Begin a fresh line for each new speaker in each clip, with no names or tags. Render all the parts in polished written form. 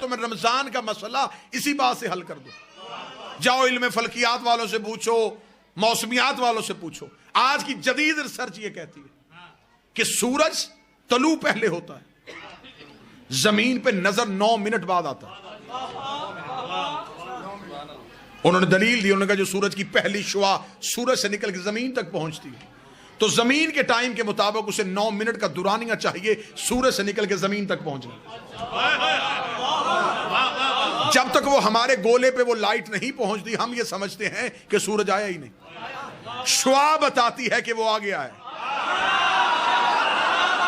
तो मैं रमजान का मसला इसी बात से हल कर दूं। जाओ इल्म फल्कियात वालों से पूछो, मौसमियात वालों से पूछो। आज की जदीद रिसर्च ये कहती है कि सूरज तलू पहले होता है, जमीन पे नजर 9 मिनट बाद आता है। उन्होंने दलील दी, उन्होंने कहा जो सूरज की पहली शुआ सूरज से निकल के जमीन तक पहुंचती है तो जमीन के टाइम के मुताबिक उसे 9 मिनट का दुरानिया चाहिए सूरज से निकल के जमीन तक पहुंचने। जब तक वो हमारे गोले पे वो लाइट नहीं पहुंचती हम ये समझते हैं कि सूरज आया ही नहीं। शुआ बताती है कि वो आ गया है।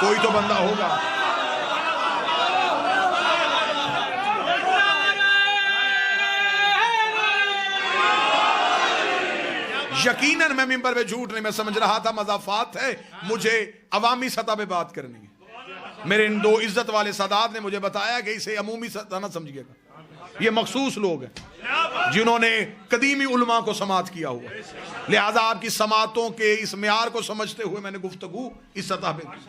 कोई तो बंदा होगा। यकीनन मैं मिंबर पे झूठ नहीं, मैं समझ रहा था मजाफात है, मुझे अवामी सतह पे बात करनी है। मेरे इन 2 इज्जत वाले सादात ने मुझे बताया कि इसे अमूमी सतह ना समझिएगा, ये मखसूस लोग हैं जिन्होंने कदीमी उलमा को समात किया हुआ, लिहाजा आपकी समातों के इस म्यार को समझते हुए मैंने गुफ्तगू इस सतह पे की।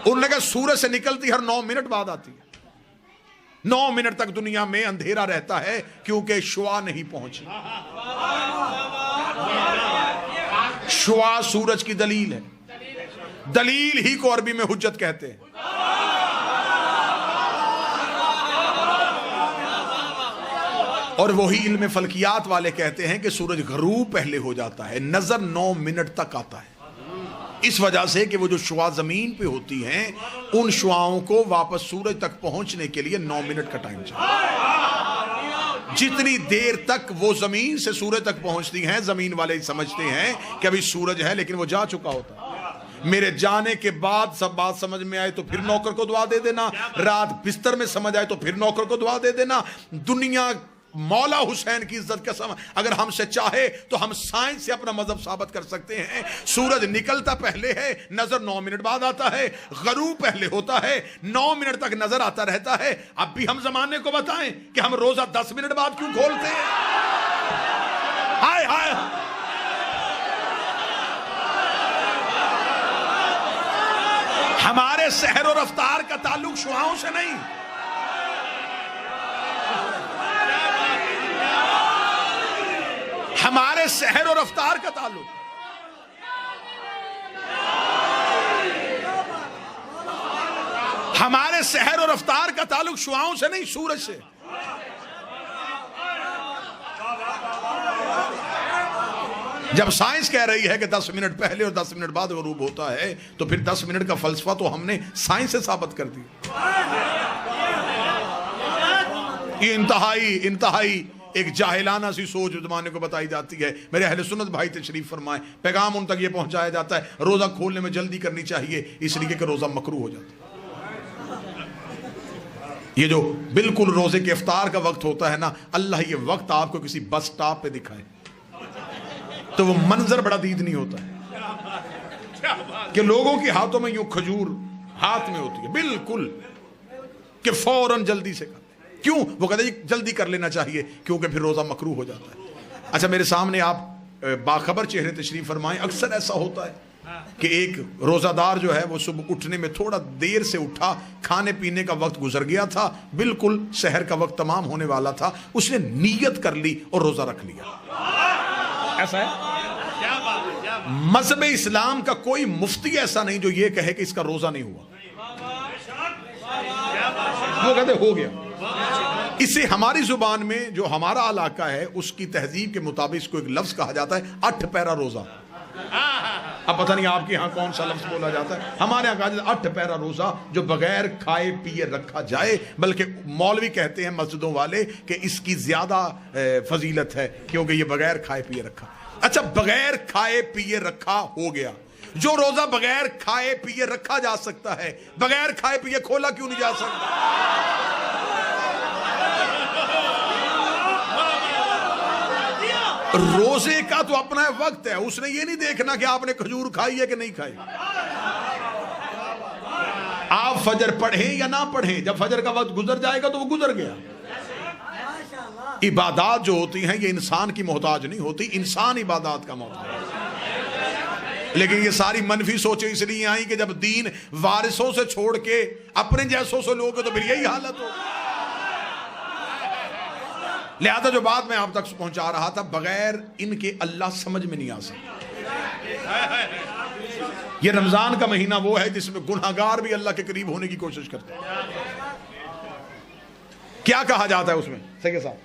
उन्होंने कहा सूरज से निकलती हर 9 मिनट बाद आती है। 9 मिनट तक दुनिया में अंधेरा रहता है क्योंकि शुआ नहीं पहुंची। शुआ सूरज की दलील है, दलील ही को अरबी में हुज्जत कहते हैं। और वही इल्म फल्कियात वाले कहते हैं कि सूरज गरूब पहले हो जाता है, नजर 9 मिनट तक आता है। इस वजह से कि वो जो शुआ जमीन पे होती हैं उन शुआओं को वापस सूरज तक पहुंचने के लिए 9 मिनट का टाइम चाहिए। जितनी देर तक वो जमीन से सूरज तक पहुंचती हैं जमीन वाले समझते हैं कि अभी सूरज है लेकिन वो जा चुका होता है। मेरे जाने के बाद सब बात समझ में आए तो फिर नौकर को दुआ दे देना, रात बिस्तर में समझ आए तो फिर नौकर को दुआ दे देना। दुनिया मौला हुसैन की इज्जत कसम अगर हमसे चाहे तो हम साइंस से अपना मजहब साबित कर सकते हैं। सूरज निकलता पहले है, नजर 9 मिनट बाद आता है, गरूब पहले होता है, 9 मिनट तक नजर आता रहता है। अब भी हम जमाने को बताएं कि हम रोजा 10 मिनट बाद क्यों खोलते हैं? हाय हाय, हमारे सहर और रफ्तार का ताल्लुक शुआओं से नहीं, हमारे सहर और रफ्तार का ताल्लुक हमारे सहर और रफ्तार का ताल्लुक शुआओं से नहीं, सूरज से। जब साइंस कह रही है कि 10 मिनट पहले और 10 मिनट बाद गरूब होता है तो फिर 10 मिनट का फलसफा तो हमने साइंस से साबित कर दिया। ये इंतहाई एक जाहिलाना सी सोच जमाने को बताई जाती है। मेरे अहले सुन्नत भाई तशरीफ फरमाए, पैगाम उन तक ये पहुंचाया जाता है रोजा खोलने में जल्दी करनी चाहिए इसलिए कि रोजा मकरूह हो जाता है। ये जो बिल्कुल रोजे के इफ्तार का वक्त होता है ना, अल्लाह ये वक्त आपको किसी बस स्टॉप पे दिखाए तो वो मंजर बड़ा दीदनी होता है कि लोगों के हाथों में यूं खजूर हाथ में होती है बिल्कुल कि फौरन जल्दी से कर। क्यों? वो कहते हैं जल्दी कर लेना चाहिए क्योंकि फिर रोजा मकरूह हो जाता है। अच्छा, मेरे सामने आप बाखबर चेहरे तशरीफ फरमाएं, अक्सर ऐसा होता है कि एक रोजादार जो है वो सुबह उठने में थोड़ा देर से उठा, खाने पीने का वक्त गुजर गया था, बिल्कुल शहर का वक्त तमाम होने वाला था, उसने नीयत कर ली और रोजा रख लिया। ऐसा है मजहब इस्लाम का कोई मुफ्ती ऐसा नहीं जो ये कहे कि इसका रोजा नहीं हुआ। वो कहते हो गया। इसे हमारी जुबान में जो हमारा इलाका है उसकी तहजीब के मुताबिक इसको एक लफ्ज कहा जाता है 8 पैरा रोजा। अब पता नहीं आपके यहाँ कौन सा लफ्ज बोला जाता है, हमारे यहाँ कहा जाता है 8 पैरा रोजा जो बगैर खाए पिए रखा जाए, बल्कि मौलवी कहते हैं मस्जिदों वाले कि इसकी ज्यादा फजीलत है क्योंकि ये बगैर खाए पिए रखा। अच्छा, बगैर खाए पिए रखा हो गया, जो रोजा बगैर खाए पिए रखा जा सकता है बगैर खाए पिए खोला क्यों नहीं जा सकता? रोजे का तो अपना वक्त है, उसने ये नहीं देखना कि आपने खजूर खाई है कि नहीं खाई। आप फजर पढ़े या ना पढ़े, जब फजर का वक्त गुजर जाएगा तो वो गुजर गया। इबादत जो होती हैं ये इंसान की मोहताज नहीं होती, इंसान इबादत का मोहताज है। लेकिन ये सारी मनफी सोचें इसलिए आई कि जब दीन वारिसों से छोड़ के अपने जैसों से लोगे तो फिर यही हालत हो। लिहाजा जो बात मैं आप तक पहुंचा रहा था, बगैर इनके अल्लाह समझ में नहीं आ सकता। ये रमजान का महीना वो है जिसमें गुनाहगार भी अल्लाह के करीब होने की कोशिश करते हैं। क्या कहा जाता है उसमें सही साहब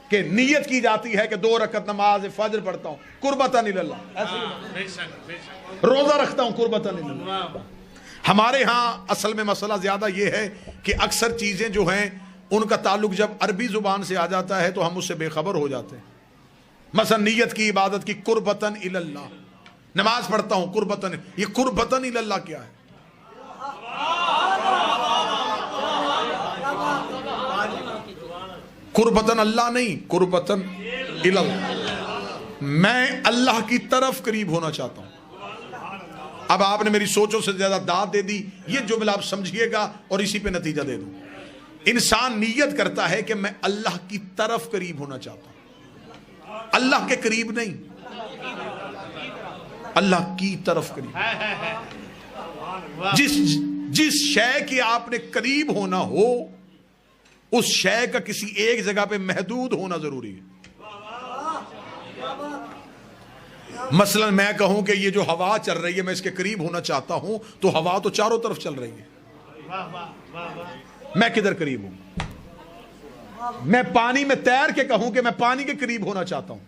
कि नियत की जाती है कि 2 रकत नमाज फजर पढ़ता हूं कुर्बतन इल्लल्लाह, रोजा रखता हूं कुर्बतन इल्लल्लाह। हमारे यहां असल में मसला ज्यादा यह है कि अक्सर चीजें जो हैं उनका ताल्लुक जब अरबी जुबान से आ जाता है तो हम उससे बेखबर हो जाते हैं। मसलन नियत की इबादत की कुर्बतन इल्लल्लाह, नमाज पढ़ता हूं कुर्बतन, ये कुर्बतन इल्लल्लाह क्या है? कुर्बतन अल्लाह नहीं, कुर्बतन इल्लल्लाह, मैं अल्लाह की तरफ करीब होना चाहता हूं। अब आपने मेरी सोचों से ज्यादा दाद दे दी, ये जुमला आप समझिएगा और इसी पे नतीजा दे दूं। इंसान नियत करता है कि मैं अल्लाह की तरफ करीब होना चाहता हूं, अल्लाह के करीब नहीं, अल्लाह की तरफ करीब। जिस शय के आपने करीब होना हो उस शय का किसी एक जगह पे महदूद होना जरूरी है। मसलन मैं कहूं कि ये जो हवा चल रही है मैं इसके करीब होना चाहता हूं, तो हवा तो चारों तरफ चल रही है, मैं किधर करीब हूं? मैं पानी में तैर के कहूं कि मैं पानी के करीब होना चाहता हूं,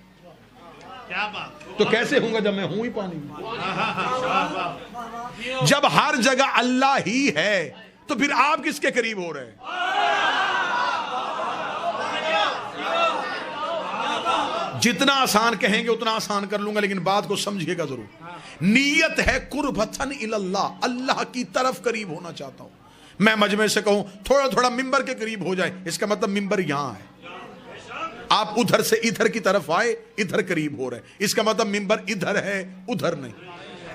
क्या बात? तो कैसे होगा जब मैं हूं ही पानी में? जब हर जगह अल्लाह ही है तो फिर आप किसके करीब हो रहे हैं? जितना आसान कहेंगे उतना आसान कर लूंगा, लेकिन बात को समझिएगा जरूर। नीयत है कुर्बतन इल्लल्लाह, अल्लाह की तरफ करीब होना चाहता हूं। मैं मजमे से कहूं थोड़ा थोड़ा मिंबर के करीब हो जाए, इसका मतलब मिंबर यहां है, आप उधर से इधर की तरफ आए, इधर करीब हो रहे हैं, इसका मतलब मिंबर इधर है उधर नहीं।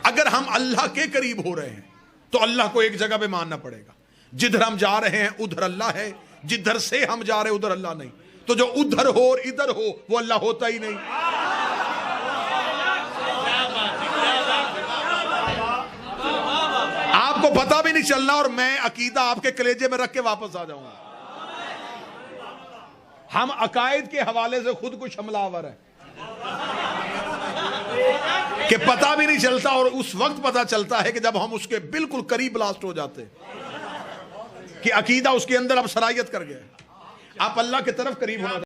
अगर हम अल्लाह के करीब हो रहे हैं तो अल्लाह को एक जगह पे मानना पड़ेगा। जिधर हम जा रहे हैं उधर अल्लाह है, जिधर से हम जा रहे हैं उधर अल्लाह नहीं। तो जो उधर हो और इधर हो वो अल्लाह होता ही नहीं। आपको पता भी नहीं चलना और मैं अकीदा आपके कलेजे में रख के वापस आ जाऊंगा। हम अकायद के हवाले से खुद कुछ हमलावर है कि पता भी नहीं चलता, और उस वक्त पता चलता है कि जब हम उसके बिल्कुल करीब ब्लास्ट हो जाते कि अकीदा उसके अंदर अब सरायत कर गया, आप अल्लाह की तरफ करीब होना।